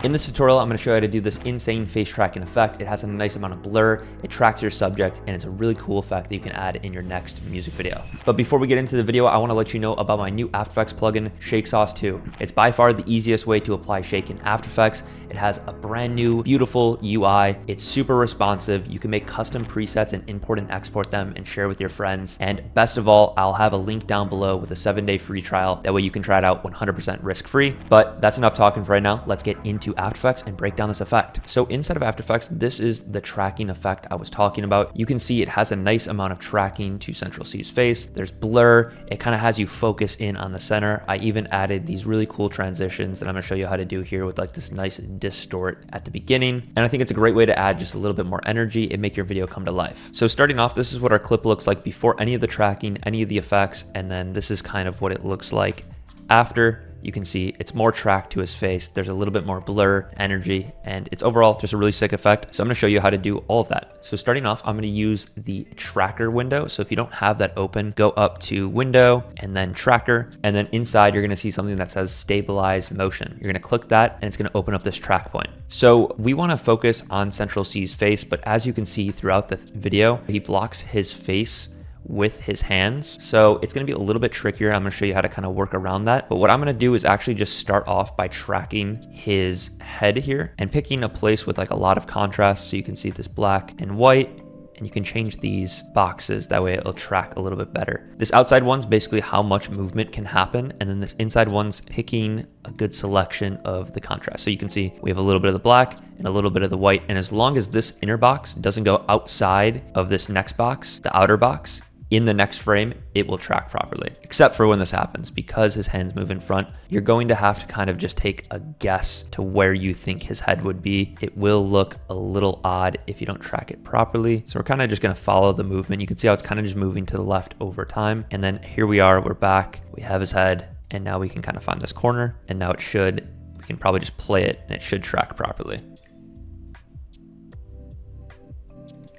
In this tutorial, I'm going to show you how to do this insane face tracking effect. It has a nice amount of blur, it tracks your subject, and it's a really cool effect that you can add in your next music video. But before we get into the video, I want to let you know about my new After Effects plugin, Shake Sauce 2. It's by far the easiest way to apply shake in After Effects. It has a brand new, beautiful UI. It's super responsive. You can make custom presets and import and export them and share with your friends. And best of all, I'll have a link down below with a 7-day free trial. That way you can try it out 100% risk-free. But that's enough talking for right now. Let's get into After Effects and break down this effect. So inside of After Effects, this is the tracking effect I was talking about. You can see it has a nice amount of tracking to Central C's face. There's blur. It kind of has you focus in on the center. I even added these really cool transitions that I'm going to show you how to do here with like this nice distort at the beginning. And I think it's a great way to add just a little bit more energy and make your video come to life. So starting off, this is what our clip looks like before any of the tracking, any of the effects, and then this is kind of what it looks like after. You can see it's more tracked to his face. There's a little bit more blur, energy, and it's overall just a really sick effect. So I'm gonna show you how to do all of that. So starting off, I'm gonna use the tracker window. So if you don't have that open, go up to window and then tracker. And then inside, you're gonna see something that says stabilize motion. You're gonna click that and it's gonna open up this track point. So we wanna focus on Central C's face, but as you can see throughout the video, he blocks his face with his hands. So it's going to be a little bit trickier. I'm going to show you how to kind of work around that. But what I'm going to do is actually just start off by tracking his head here and picking a place with like a lot of contrast. So you can see this black and white, and you can change these boxes. That way it'll track a little bit better. This outside one's basically how much movement can happen. And then this inside one's picking a good selection of the contrast. So you can see we have a little bit of the black and a little bit of the white. And as long as this inner box doesn't go outside of this next box, the outer box, in the next frame, it will track properly, except for when this happens. Because his hands move in front, you're going to have to kind of just take a guess to where you think his head would be. It will look a little odd if you don't track it properly. So we're kind of just gonna follow the movement. You can see how it's kind of just moving to the left over time. And then here we are, we're back, we have his head, and now we can kind of find this corner. And now we can probably just play it and it should track properly.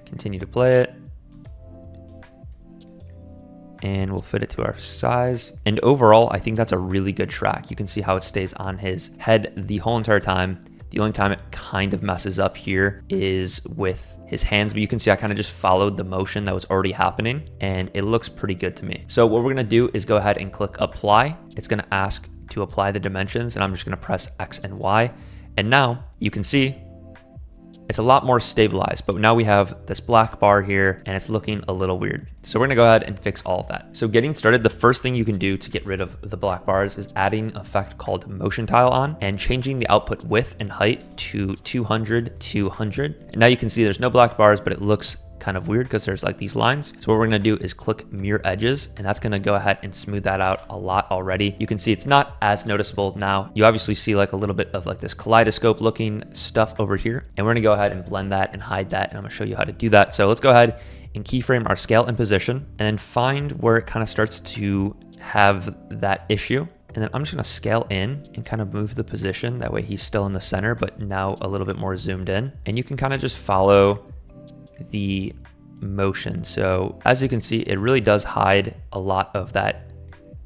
Continue to play it. And we'll fit it to our size. And overall, I think that's a really good track. You can see how it stays on his head the whole entire time. The only time it kind of messes up here is with his hands, but you can see I kind of just followed the motion that was already happening and it looks pretty good to me. So what we're gonna do is go ahead and click apply. It's gonna ask to apply the dimensions and I'm just gonna press X and Y. And now you can see it's a lot more stabilized, but now we have this black bar here and it's looking a little weird. So we're gonna go ahead and fix all of that. So getting started, the first thing you can do to get rid of the black bars is adding an effect called motion tile on and changing the output width and height to 200 to 100. And now you can see there's no black bars, but it looks kind of weird because there's like these lines. So what we're gonna do is click mirror edges and that's gonna go ahead and smooth that out a lot already. You can see it's not as noticeable now. You obviously see like a little bit of like this kaleidoscope looking stuff over here. And we're gonna go ahead and blend that and hide that. And I'm gonna show you how to do that. So let's go ahead and keyframe our scale and position and then find where it kind of starts to have that issue. And then I'm just gonna scale in and kind of move the position. That way he's still in the center, but now a little bit more zoomed in. And you can kind of just follow the motion. So as you can see, it really does hide a lot of that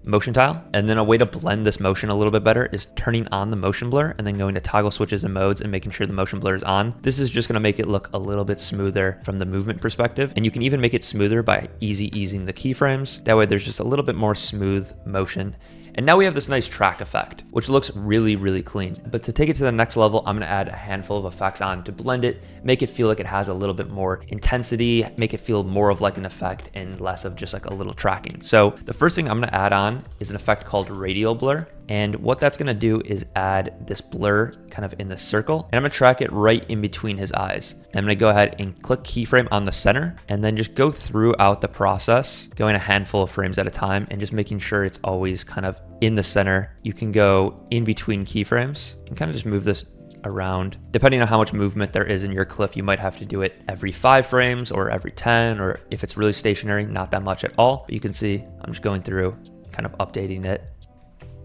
motion tile. And then a way to blend this motion a little bit better is turning on the motion blur and then going to toggle switches and modes and making sure the motion blur is on. This is just going to make it look a little bit smoother from the movement perspective. And you can even make it smoother by easing the keyframes. That way there's just a little bit more smooth motion. And now we have this nice track effect, which looks really, really clean. But to take it to the next level, I'm gonna add a handful of effects on to blend it, make it feel like it has a little bit more intensity, make it feel more of like an effect and less of just like a little tracking. So the first thing I'm gonna add on is an effect called Radial Blur. And what that's gonna do is add this blur kind of in the circle. And I'm gonna track it right in between his eyes. And I'm gonna go ahead and click keyframe on the center and then just go throughout the process, going a handful of frames at a time and just making sure it's always kind of in the center. You can go in between keyframes and kind of just move this around. Depending on how much movement there is in your clip, you might have to do it every 5 frames or every 10, or if it's really stationary, not that much at all. But you can see I'm just going through, kind of updating it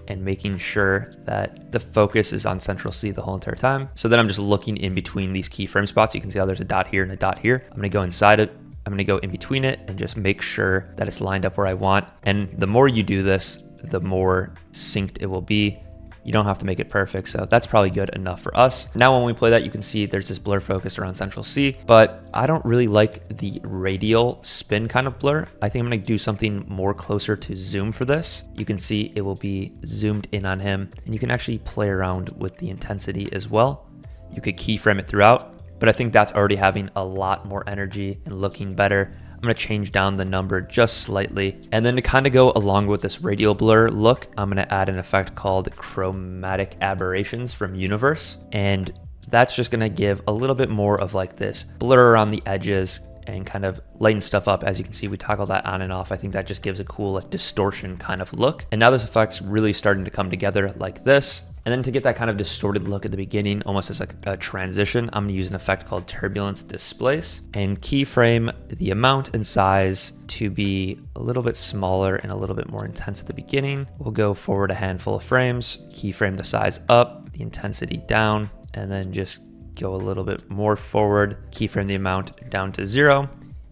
and making sure that the focus is on Central C the whole entire time. So then I'm just looking in between these keyframe spots. You can see how there's a dot here and a dot here. I'm gonna go inside it. I'm gonna go in between it and just make sure that it's lined up where I want. And the more you do this, the more synced it will be. You don't have to make it perfect, so that's probably good enough for us. Now when we play that, you can see there's this blur focus around Central C, but I don't really like the radial spin kind of blur. I think I'm gonna do something more closer to zoom for this. You can see it will be zoomed in on him, and you can actually play around with the intensity as well. You could keyframe it throughout, but I think that's already having a lot more energy and looking better. I'm gonna change down the number just slightly. And then to kind of go along with this radial blur look, I'm gonna add an effect called chromatic aberrations from Universe. And that's just gonna give a little bit more of like this blur around the edges and kind of lighten stuff up. As you can see, we toggle that on and off. I think that just gives a cool like distortion kind of look. And now this effect's really starting to come together like this. And then to get that kind of distorted look at the beginning, almost as like a transition, I'm gonna use an effect called turbulence displace and keyframe the amount and size to be a little bit smaller and a little bit more intense at the beginning. We'll go forward a handful of frames, keyframe the size up, the intensity down, and then just go a little bit more forward, keyframe the amount down to 0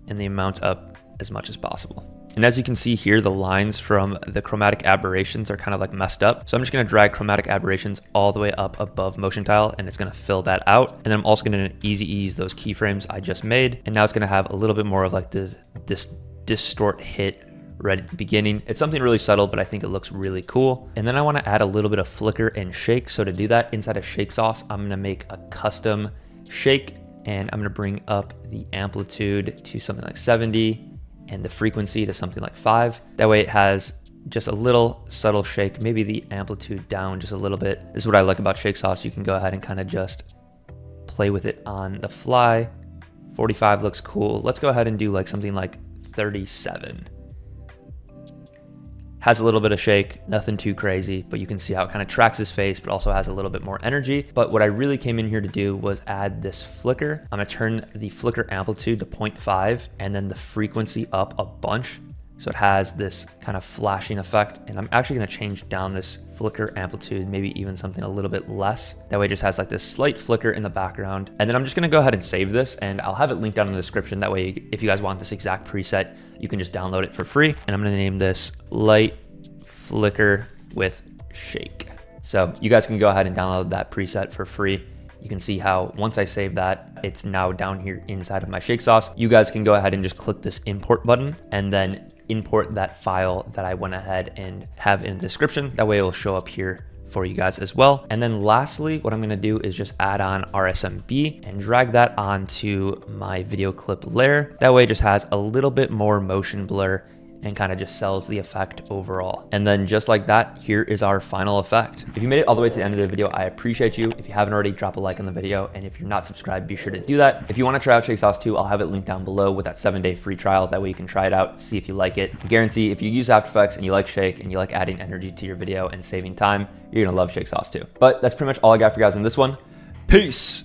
and the amount up as much as possible. And as you can see here, the lines from the chromatic aberrations are kind of like messed up. So I'm just gonna drag chromatic aberrations all the way up above motion tile, and it's gonna fill that out. And then I'm also gonna easy ease those keyframes I just made. And now it's gonna have a little bit more of like this distort hit right at the beginning. It's something really subtle, but I think it looks really cool. And then I wanna add a little bit of flicker and shake. So to do that, inside of Shake Sauce, I'm gonna make a custom shake, and I'm gonna bring up the amplitude to something like 70 and the frequency to something like 5. That way it has just a little subtle shake, maybe the amplitude down just a little bit. This is what I like about Shake Sauce. You can go ahead and kind of just play with it on the fly. 45 looks cool. Let's go ahead and do like something like 37. Has a little bit of shake, nothing too crazy, but you can see how it kind of tracks his face, but also has a little bit more energy. But what I really came in here to do was add this flicker. I'm gonna turn the flicker amplitude to 0.5 and then the frequency up a bunch. So it has this kind of flashing effect. And I'm actually gonna change down this flicker amplitude, maybe even something a little bit less. That way it just has like this slight flicker in the background. And then I'm just gonna go ahead and save this, and I'll have it linked down in the description. That way, if you guys want this exact preset, you can just download it for free. And I'm gonna name this light flicker with shake. So you guys can go ahead and download that preset for free. You can see how once I save that, it's now down here inside of my Shake Sauce. You guys can go ahead and just click this import button and then import that file that I went ahead and have in the description. That way it will show up here for you guys as well. And then lastly, what I'm gonna do is just add on RSMB and drag that onto my video clip layer. That way it just has a little bit more motion blur and kind of just sells the effect overall. And then just like that, here is our final effect. If you made it all the way to the end of the video, I appreciate you. If you haven't already, drop a like on the video. And if you're not subscribed, be sure to do that. If you want to try out Shake Sauce too, I'll have it linked down below with that 7-day free trial. That way you can try it out, see if you like it. I guarantee if you use After Effects and you like Shake and you like adding energy to your video and saving time, you're gonna love Shake Sauce too. But that's pretty much all I got for you guys in this one. Peace.